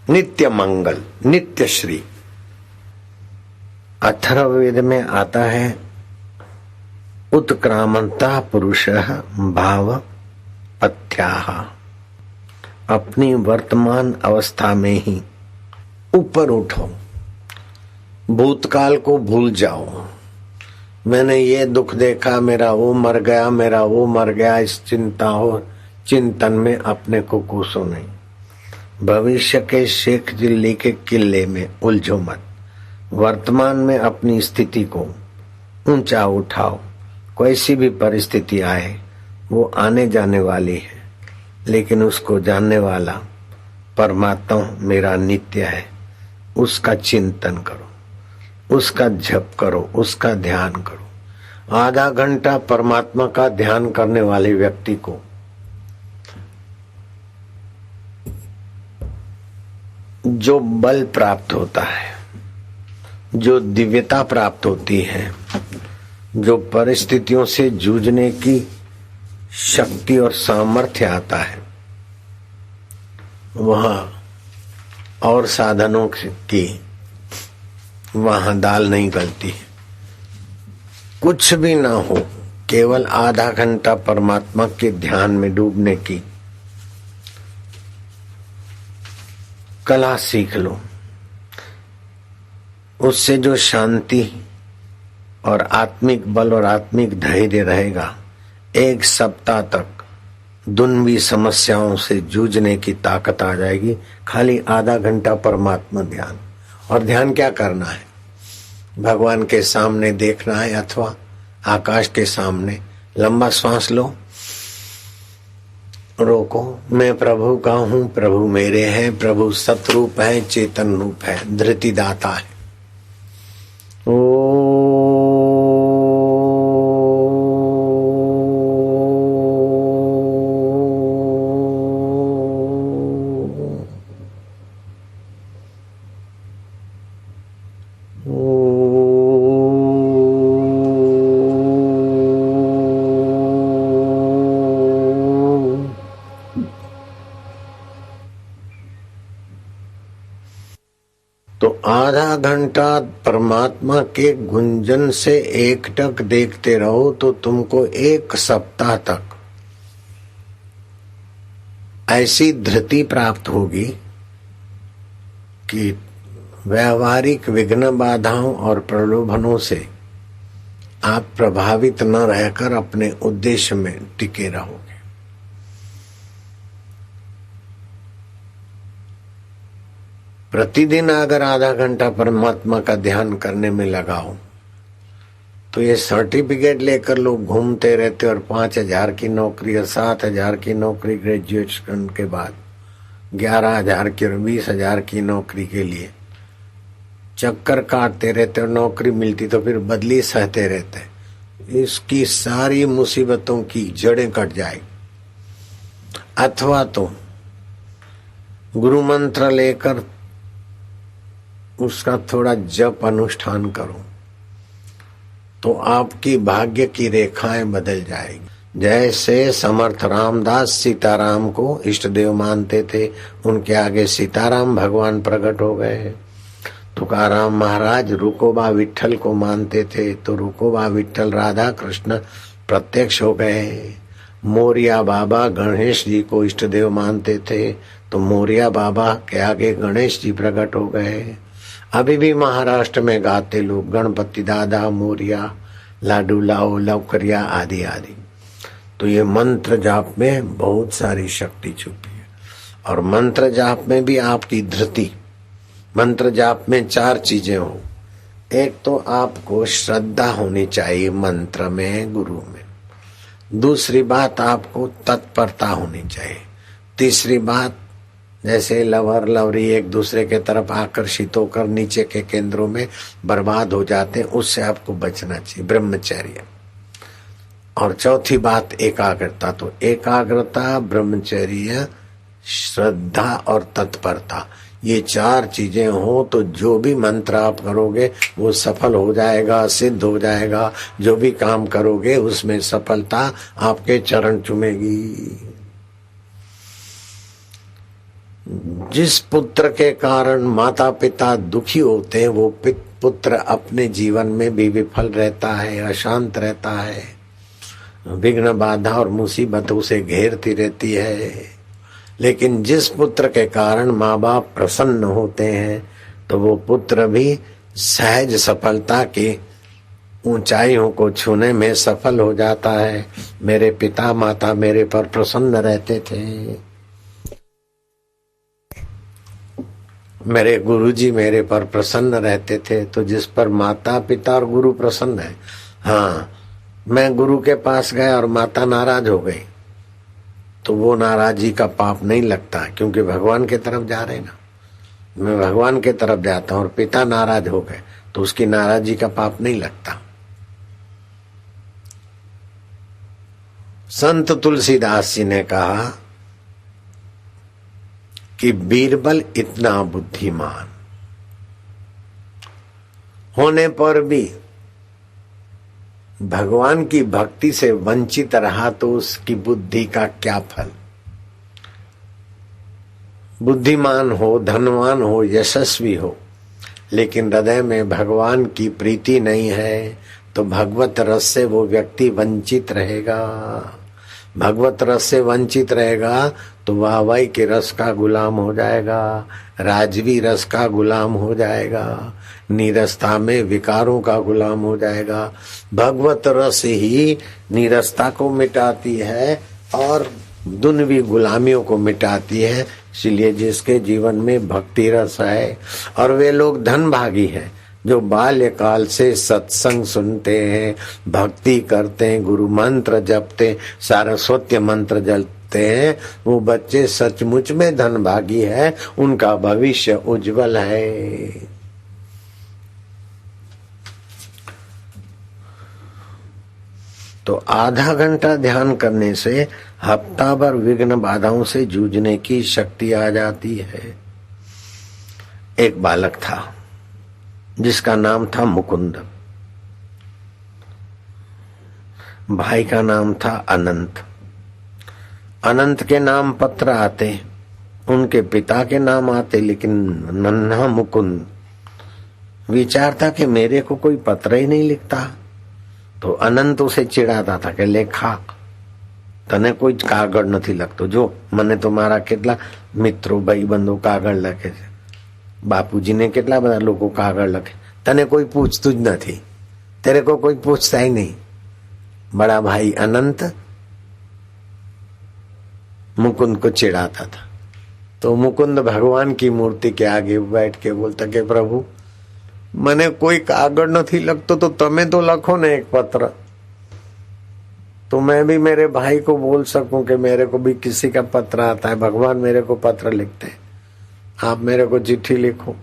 नित्य मंगल, नित्य श्री। अथर्ववेद में आता है, उत्क्रामंता पुरुषः भाव पथ्याः। अपनी वर्तमान अवस्था में ही ऊपर उठो, भूतकाल को भूल जाओ। मैंने ये दुख देखा, मेरा वो मर गया, मेरा वो मर गया, इस चिंता और चिंतन में अपने को कोसो नहीं। भविष्य के शेख दिल्ली के किले में उलझो मत। वर्तमान में अपनी स्थिति को ऊंचा उठाओ। कैसी भी परिस्थिति आए वो आने जाने वाली है, लेकिन उसको जानने वाला परमात्मा मेरा नित्य है। उसका चिंतन करो, उसका जप करो, उसका ध्यान करो। आधा घंटा परमात्मा का ध्यान करने वाले व्यक्ति को जो बल प्राप्त होता है, जो दिव्यता प्राप्त होती है, जो परिस्थितियों से जूझने की शक्ति और सामर्थ्य आता है, वहां और साधनों की वहां दाल नहीं गलती। कुछ भी ना हो, केवल आधा घंटा परमात्मा के ध्यान में डूबने की कला सीख लो। उससे जो शांति और आत्मिक बल और आत्मिक धैर्य रहेगा, 1 सप्ताह तक दुन्वी समस्याओं से जूझने की ताकत आ जाएगी। खाली आधा घंटा परमात्मा ध्यान। और ध्यान क्या करना है? भगवान के सामने देखना है अथवा आकाश के सामने। लंबा श्वास लो, रोको। मैं प्रभु का हूं, प्रभु मेरे हैं, प्रभु सतरूप है, चेतन रूप है, धृति दाता है। ओ तो आधा घंटा परमात्मा के गुंजन से एकटक देखते रहो तो तुमको 1 सप्ताह तक ऐसी धृति प्राप्त होगी कि व्यावहारिक विघ्न बाधाओं और प्रलोभनों से आप प्रभावित न रहकर अपने उद्देश्य में टिके रहोगे। प्रतिदिन अगर आधा घंटा परमात्मा का ध्यान करने में लगाओ तो ये सर्टिफिकेट लेकर लोग घूमते रहते और 5,000 की नौकरी और 7,000 की नौकरी ग्रेजुएशन के बाद 11,000 की और 20,000 की नौकरी के लिए चक्कर काटते रहते और नौकरी मिलती तो फिर बदली सहते रहते। इसकी सारी मुसीबतों की जड़ें कट जाएगी। अथवा तो गुरु मंत्र लेकर उसका थोड़ा जप अनुष्ठान करो तो आपकी भाग्य की रेखाएं बदल जाएगी। जैसे समर्थ रामदास सीताराम को इष्ट देव मानते थे, उनके आगे सीताराम भगवान प्रकट हो गए। तुकाराम महाराज रुकोबा विठल को मानते थे तो रुकोबा विठल राधा कृष्ण प्रत्यक्ष हो गए। मोरिया बाबा गणेश जी को इष्ट देव मानते थे तो मोरिया बाबा के आगे गणेश जी प्रकट हो गए। अभी भी महाराष्ट्र में गाते लोग गणपति दादा मोरिया, लाडू लाओ, लवकरिया आदि आदि। तो ये मंत्र जाप में बहुत सारी शक्ति छुपी है। और मंत्र जाप में भी आपकी धृति, मंत्र जाप में 4 चीजें हो। एक तो आपको श्रद्धा होनी चाहिए मंत्र में, गुरु में। दूसरी बात आपको तत्परता होनी चाहिए। तीसरी बात जैसे लवर लवरी एक दूसरे के तरफ आकर्षित होकर नीचे के केंद्रों में बर्बाद हो जाते हैं, उससे आपको बचना चाहिए, ब्रह्मचर्य। और चौथी बात एकाग्रता। तो एकाग्रता, ब्रह्मचर्य, श्रद्धा और तत्परता, ये 4 चीजें हो तो जो भी मंत्र आप करोगे वो सफल हो जाएगा, सिद्ध हो जाएगा। जो भी काम करोगे उसमें सफलता आपके चरण चूमेगी। जिस पुत्र के कारण माता पिता दुखी होते हैं वो पुत्र अपने जीवन में भी विफल रहता है, अशांत रहता है, विघ्न बाधा और मुसीबत उसे घेरती रहती है। लेकिन जिस पुत्र के कारण माँ बाप प्रसन्न होते हैं तो वो पुत्र भी सहज सफलता की ऊंचाइयों को छूने में सफल हो जाता है। मेरे पिता माता मेरे पर प्रसन्न रहते थे, मेरे गुरुजी मेरे पर प्रसन्न रहते थे। तो जिस पर माता पिता और गुरु प्रसन्न है, हाँ, मैं गुरु के पास गया और माता नाराज हो गई तो वो नाराजी का पाप नहीं लगता, क्योंकि भगवान के तरफ जा रहे ना। मैं भगवान के तरफ जाता हूँ और पिता नाराज हो गए तो उसकी नाराजी का पाप नहीं लगता। संत तुलसीदास जी ने कहा कि बीरबल इतना बुद्धिमान होने पर भी भगवान की भक्ति से वंचित रहा तो उसकी बुद्धि का क्या फल। बुद्धिमान हो, धनवान हो, यशस्वी हो, लेकिन हृदय में भगवान की प्रीति नहीं है तो भगवत रस से वो व्यक्ति वंचित रहेगा। भगवत रस से वंचित रहेगा तो वाहवाही के रस का गुलाम हो जाएगा, राजवी रस का गुलाम हो जाएगा। नीरसता में विकारों का गुलाम हो जाएगा। भगवत रस ही नीरसता को मिटाती है और दुनवी गुलामियों को मिटाती है। इसलिए जिसके जीवन में भक्ति रस है, और वे लोग धन भागी हैं जो बाल्यकाल से सत्संग सुनते हैं, भक्ति करते हैं, गुरु मंत्र जपते, सारस्वत्य मंत्र जपते हैं, वो बच्चे सचमुच में धन भागी है, उनका भविष्य उज्जवल है। तो आधा घंटा ध्यान करने से हफ्ता भर विघ्न बाधाओं से जूझने की शक्ति आ जाती है। एक बालक था जिसका नाम था मुकुंद, भाई का नाम था अनंत। अनंत के नाम पत्र आते, उनके पिता के नाम आते, लेकिन नन्हा मुकुंद विचारता कि मेरे को कोई पत्र ही नहीं लिखता। तो अनंत उसे चिढ़ाता था कि लेखा तने कोई कागળ નથી લખતો, જો મને તો મારા કેટલા મિત્રો ભાઈબંધો કાગળ લખે છે, બાપુજીને કેટલા બધા લોકો કાગળ લખે, તને કોઈ પૂછતું જ નથી, तेरे को कोई पूछता ही नहीं। बड़ा भाई अनंत मुकुंद को चिढ़ाता था। तो मुकुंद भगवान की मूर्ति के आगे बैठ के बोलता कि प्रभु मने कोई कागળ નથી લખતો, तो તમે तो लखो ने एक पत्र, तो मैं भी मेरे भाई को बोल सकूं कि मेरे को भी किसी का पत्र आता है, भगवान मेरे को पत्र लिखते हैं, आप मेरे को चिट्ठी लिखो।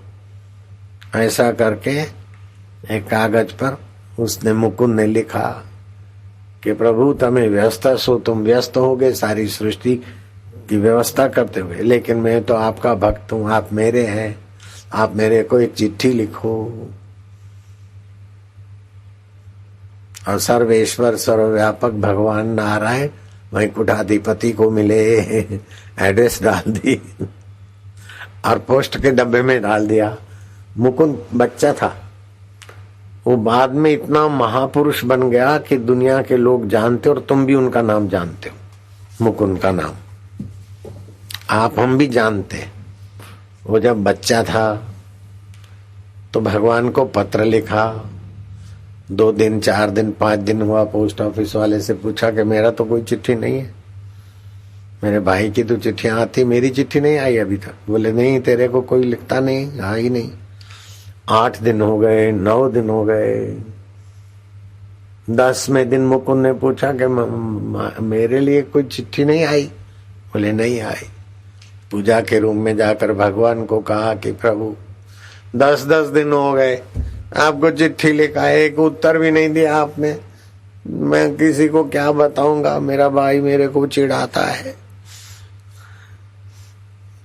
ऐसा करके एक कागज पर उसने मुकुंद ने लिखा कि प्रभु तमें व्यस्त सो, तुम व्यस्त हो गए सारी सृष्टि की व्यवस्था करते हुए, लेकिन मैं तो आपका भक्त हूं, आप मेरे हैं, आप मेरे को एक चिट्ठी लिखो। और सर्वेश्वर सर्वव्यापक भगवान नारायण वैकुंठाधिपति को मिले, एड्रेस डाल दी और पोस्ट के डब्बे में डाल दिया। मुकुंद बच्चा था, वो बाद में इतना महापुरुष बन गया कि दुनिया के लोग जानते, और तुम भी उनका नाम जानते हो, मुकुंद का नाम आप हम भी जानते। वो जब बच्चा था तो भगवान को पत्र लिखा, 2 दिन 4 दिन 5 दिन हुआ, पोस्ट ऑफिस वाले से पूछा कि मेरा तो कोई चिट्ठी नहीं है, मेरे भाई की तो चिट्ठियां आती, मेरी चिट्ठी नहीं आई अभी तक। बोले नहीं, तेरे को कोई लिखता नहीं, आई नहीं। 8 दिन हो गए, 9 दिन हो गए, 10वें दिन मुकुंद ने पूछा कि मेरे लिए कोई चिट्ठी नहीं आई। बोले नहीं आई। पूजा के रूम में जाकर भगवान को कहा कि प्रभु 10-10 दिन हो गए, आपको चिट्ठी लिखा, एक उत्तर भी नहीं दिया आपने, मैं किसी को क्या बताऊंगा, मेरा भाई मेरे को चिढ़ाता है,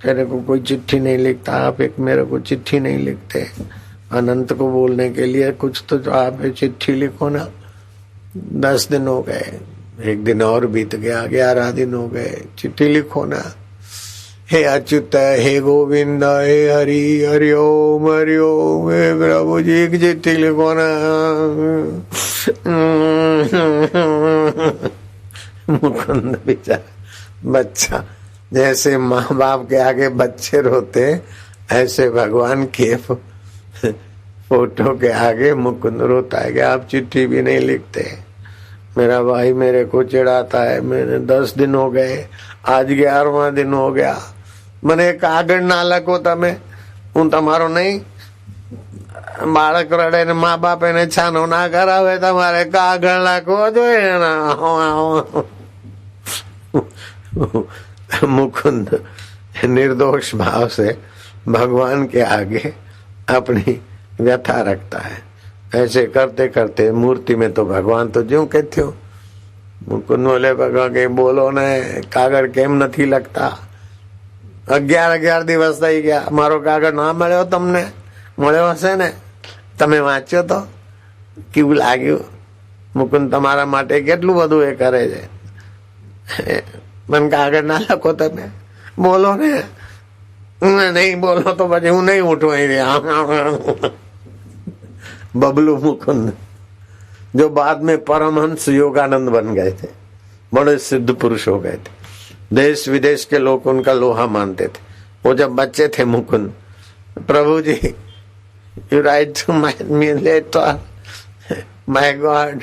तेरे को कोई चिट्ठी नहीं लिखता, आप एक मेरे को चिट्ठी नहीं लिखते। अनंत को बोलने के लिए कुछ तो आप चिट्ठी लिखो ना। 10 दिन हो गए, 1 दिन और बीत गया, 11 दिन हो गए, चिट्ठी लिखो ना। हे अच्युत, हे गोविंद, हे हरि, हरि ओम, हे प्रभु जी एक चिट्ठी लिखो ना। मुकुंद बेचारा बच्चा, जैसे माँ बाप के आगे बच्चे रोते, ऐसे भगवान के फोटो के आगे मुकुंद रोता है कि आप चिट्ठी भी नहीं लिखते, मेरा भाई मेरे को चिढ़ाता है, मैंने 10 दिन हो गए, आज 11वां दिन हो गया, મને કાગળ ના લખો તમે, હું તમારો નહીં। બાળક રડે ને મા બાપ એને છાનો ના કરાવે, તમારે કાગળ લખવો જોઈએ ને। मुकुंद निर्दोष भाव से भगवान के आगे अपनी व्यथा रखता है। ऐसे करते करते मूर्ति में तो भगवान तो ज्यों के थयो। मुकुंद बोले भगवान के बोलो ने कागળ કેમ નથી લખતા? 11 દિવસ થઈ ગયા, મારો કાગળ ના મળ્યો તમને? મળ્યો હશે ને, તમે વાંચ્યો તો કેવું લાગ્યું? મુકુંદ તમારા માટે કેટલું બધું એ કરે છે, મને કાગળ ના લખો તમે, બોલો ને। नहीं बोलो तो પછી હું नहीं उठू અહીં। बबलू मुकुंद जो बाद में परमहंस योगानंद बन गए थे, बड़े सिद्ध पुरुष हो गए थे, देश विदेश के लोग उनका लोहा मानते थे। वो जब बच्चे थे मुकुंद, प्रभु जी You write to me later. My God,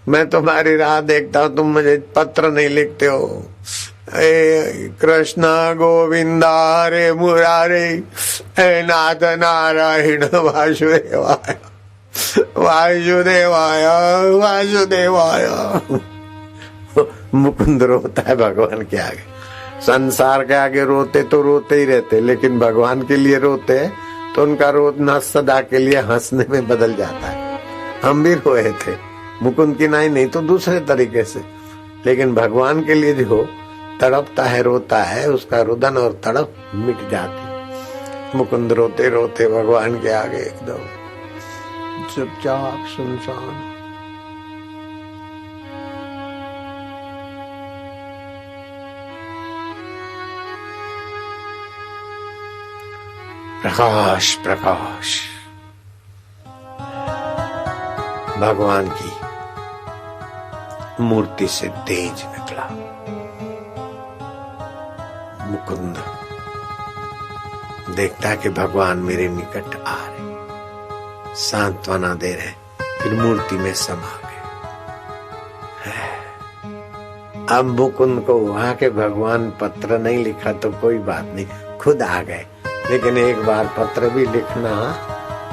मैं तुम्हारी राह देखता हूँ, तुम मुझे पत्र नहीं लिखते हो। कृष्ण गोविंदा हरे मुरारे, हे नाथ नारायण वासुदेवाय वासुदेवाय वासुदेवाय। मुकुंद रोता है भगवान के आगे। संसार के आगे रोते तो रोते ही रहते, लेकिन भगवान के लिए रोते तो उनका रोना सदा के लिए हंसने में बदल जाता है। हम भी रोए थे, मुकुंद की नहीं तो दूसरे तरीके से, लेकिन भगवान के लिए जो तड़पता है, रोता है, उसका रुदन और तड़प मिट जाती। मुकुंद रोते रोते भगवान के आगे एकदम चुपचाप सुनसान। प्रकाश प्रकाश भगवान की मूर्ति से तेज निकला। मुकुंद देखता है कि भगवान मेरे निकट आ रहे, सांत्वना दे रहे, फिर मूर्ति में समा गए। अब मुकुंद को हुआ कि भगवान पत्र नहीं लिखा तो कोई बात नहीं, खुद आ गए, लेकिन एक बार पत्र भी लिखना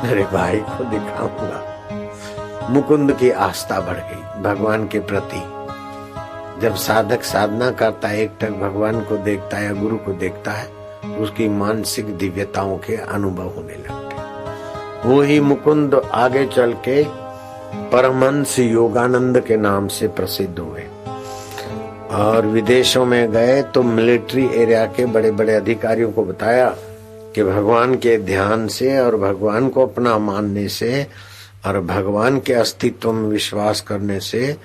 मेरे भाई को दिखाऊंगा। मुकुंद की आस्था बढ़ गई भगवान के प्रति। जब साधक साधना करता है, एक टक भगवान को देखता है या गुरु को देखता है, उसकी मानसिक दिव्यताओं के अनुभव होने लगते। वो ही मुकुंद आगे चल के परमहंस योगानंद के नाम से प्रसिद्ध हुए और विदेशों में गए तो मिलिट्री एरिया के बड़े बड़े अधिकारियों को बताया कि भगवान के ध्यान से और भगवान को अपना मानने से और भगवान के अस्तित्व में विश्वास करने से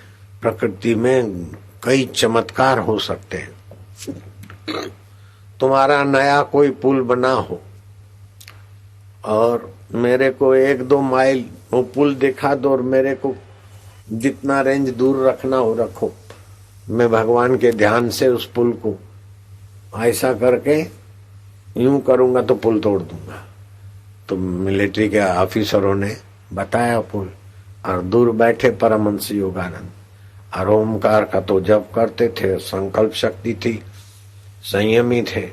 प्रकृति में कई चमत्कार हो सकते हैं। तुम्हारा नया कोई पुल बना हो और मेरे को 1-2 माइल वो पुल दिखा दो और मेरे को जितना रेंज दूर रखना हो रखो, मैं भगवान के ध्यान से उस पुल को ऐसा करके यूं करूंगा तो पुल तोड़ दूंगा। तो मिलिट्री के ऑफिसरों ने बताया पुल, और दूर बैठे परमहंस योगानंद और ओमकार का तो जप करते थे, संकल्प शक्ति थी, संयमी थे,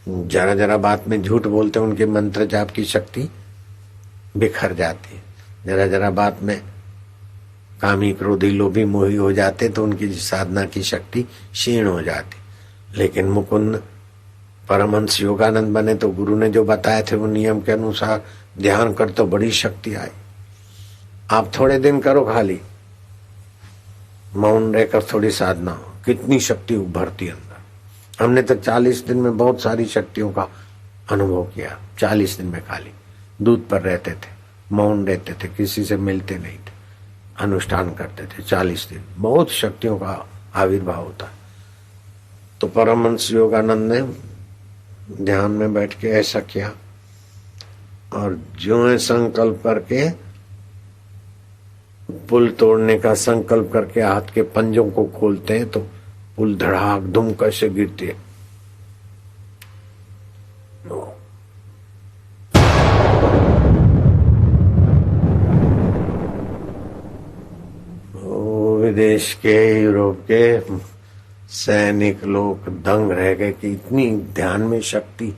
जरा जरा बात में झूठ बोलते उनके मंत्र जाप की शक्ति बिखर जाती, जरा जरा बात में कामी क्रोधी लोभी मोही हो जाते तो उनकी साधना की शक्ति क्षीण हो जाती। लेकिन मुकुंद परमहंस योगानंद बने तो गुरु ने जो बताए थे वो नियम के अनुसार ध्यान कर तो बड़ी शक्ति आई। आप थोड़े दिन करो, खाली मौन रहकर थोड़ी साधना, कितनी शक्ति उभरती अंदर। हमने तो 40 दिन में बहुत सारी शक्तियों का अनुभव किया। 40 दिन में खाली दूध पर रहते थे, मौन रहते थे, किसी से मिलते नहीं थे, अनुष्ठान करते थे। 40 दिन बहुत शक्तियों का आविर्भाव होता। तो परमहंस योगानंद ने ध्यान में बैठ के ऐसा किया और जो है संकल्प करके पुल तोड़ने का संकल्प करके हाथ के पंजों को खोलते हैं तो पुल धड़ाक धुम कैसे गिरती है। विदेश के, यूरोप के सैनिक लोग दंग रह गए कि इतनी ध्यान में शक्ति।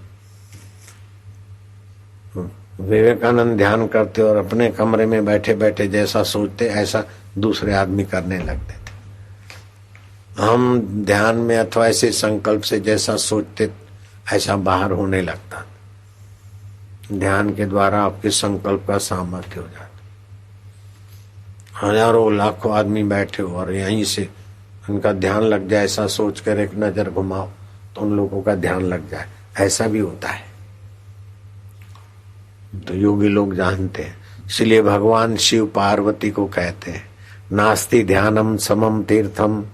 विवेकानंद ध्यान करते और अपने कमरे में बैठे बैठे जैसा सोचते ऐसा दूसरे आदमी करने लगते थे। हम ध्यान में अथवा ऐसे संकल्प से जैसा सोचते ऐसा बाहर होने लगता। ध्यान के द्वारा आपके संकल्प का सामर्थ्य हो जाता। हजारों लाखों आदमी बैठे हो और यहीं से उनका ध्यान लग जाए, ऐसा सोचकर एक नजर घुमाओ तो उन लोगों का ध्यान लग जाए, ऐसा भी होता है। तो योगी लोग जानते हैं। इसलिए भगवान शिव पार्वती को कहते हैं नास्ति ध्यानम समम तीर्थम,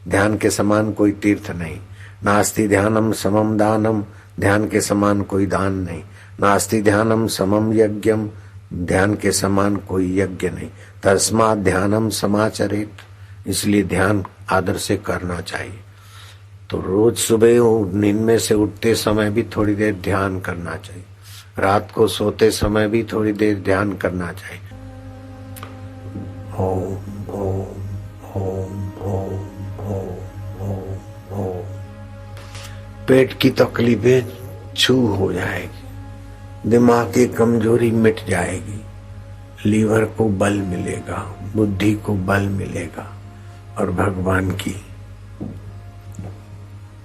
ध्यान के समान कोई तीर्थ नहीं। नास्ति ध्यानम समम दानम, ध्यान के समान कोई दान नहीं। नास्ति ध्यानम समम यज्ञम, ध्यान के समान कोई यज्ञ नहीं। तस्मात् ध्यानम समाचरेत, इसलिए ध्यान आदर से करना चाहिए। तो रोज सुबह नींद में से उठते समय भी थोड़ी देर ध्यान करना चाहिए, रात को सोते समय भी थोड़ी देर ध्यान करना चाहिए। ओम ओम ओम ओम ओम ओम ओम। पेट की तकलीफें छू हो जाएगी, दिमाग की कमजोरी मिट जाएगी, लीवर को बल मिलेगा, बुद्धि को बल मिलेगा और भगवान की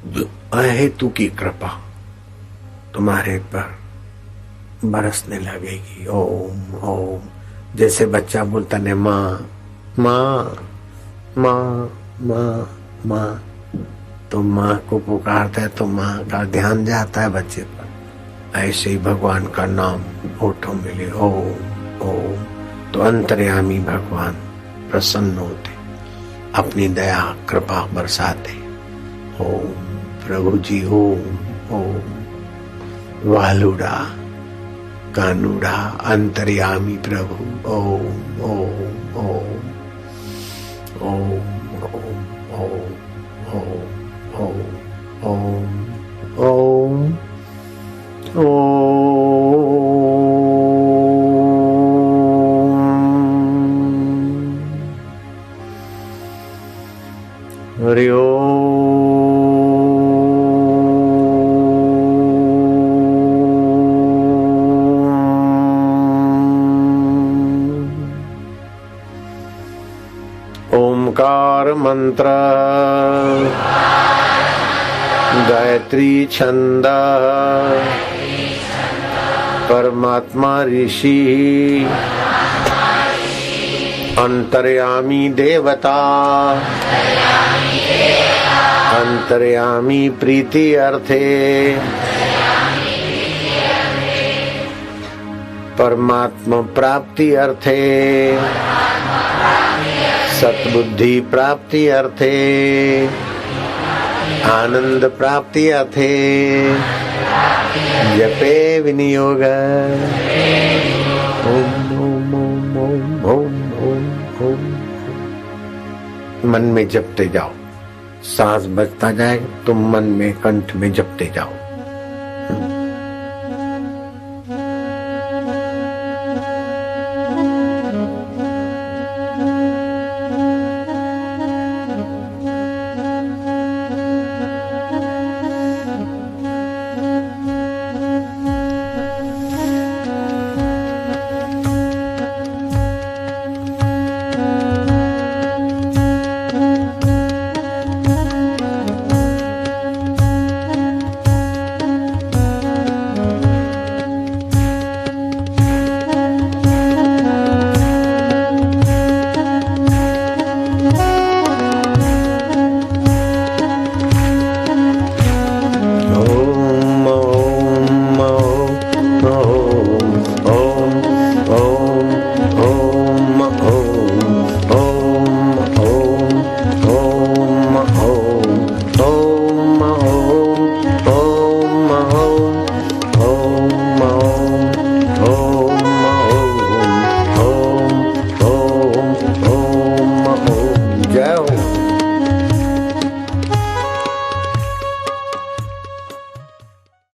जो अहेतु की कृपा तुम्हारे पर बरसने लगेगी। ओम ओम। जैसे बच्चा बोलता ने माँ माँ माँ माँ माँ, तो माँ को पुकारता है तो माँ का ध्यान जाता है बच्चे पर। ऐसे ही भगवान का नाम होठों मिले ओम ओम, तो अंतर्यामी भगवान प्रसन्न होते, अपनी दया कृपा बरसाते। ओम प्रभु जी ओम ओम। वालुड़ा कानुड़ा अंतर्यामी प्रभु ओम ओम ओम ओम ओम ओम ओम ओम ओम ओम। हरि ओमकार मंत्र गायत्री छंद परमात्मा ऋषि अंतर्यामी देवता अंतर्यामी प्रीति अर्थे परमात्मा प्राप्ति अर्थे सतबुद्धि प्राप्ति अर्थे आनंद प्राप्ति अर्थे जपे विनियोग। ओम ओम ओम ओम ओम ओम ओम। मन में जपते जाओ, सांस बजता जाएगा तुम मन में कंठ में जपते जाओ।